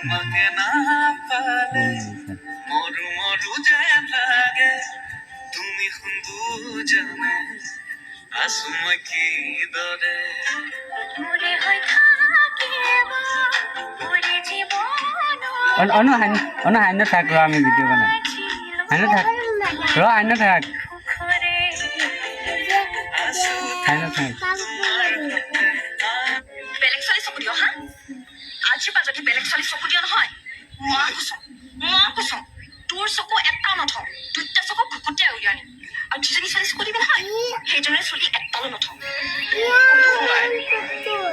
তোমাকে না পালে মৰু মৰু যেন লাগে তুমি শুনবু জানে আছো মই কি দৰে অনু হাইন থাক ৰ আমি ভিডিও বানাই হাইন থাক ৰ হাইন থাক হাইন থাক বেলেগ ছোৱালী চকু দিয় হা আজিৰ পৰা যদি বেলেগ ছোৱালী চকু দিয় নহয় মই কৈছো তোৰ চকু এটাও নথওঁ দুটা চকু ঘুকুটিয়াই উলিয়াই আনিম আৰু যিজনী ছোৱালী চকু দিবি নহয় সেইজনী চুলি এটাও নথওঁ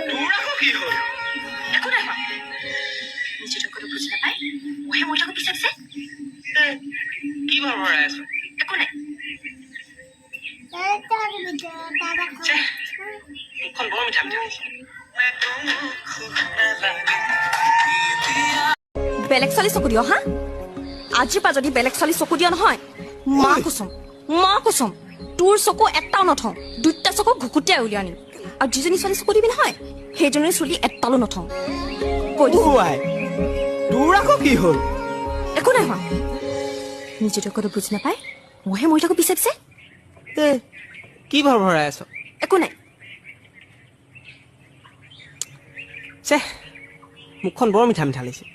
তোৰ আকৌ কি হ'ল একো নাই হোৱা নিজে তই বুজি নাপায় মহে মহিলাকো বিচাৰিছে কি ভৰাই আছো একো নাই মুখখন বৰ মিঠা মিঠা বেলেগ ছোৱালী চকু দিয় হা আজিৰ পৰা যদি বেলেগ ছোৱালী চকু দিয় নহয় মই কৈছো তোৰ চকু এটাও নথওঁ দুটা চকু ঘুকুটিয়াই উলিয়াই আনিম আৰু যিজনী ছোৱালী চকু দিবি নহয় সেইজনীৰ চুলি এটালো নথওঁ কৈ দিছো তোৰ আকৌ কি হ'ল একো নাই হোৱা নিজে তই বুজি নাপায় মহে মহিলাকো বিচাৰিছে কি ভৰাই আছ একো নাই মুখখন বৰ মিঠা মিঠা লাগিছে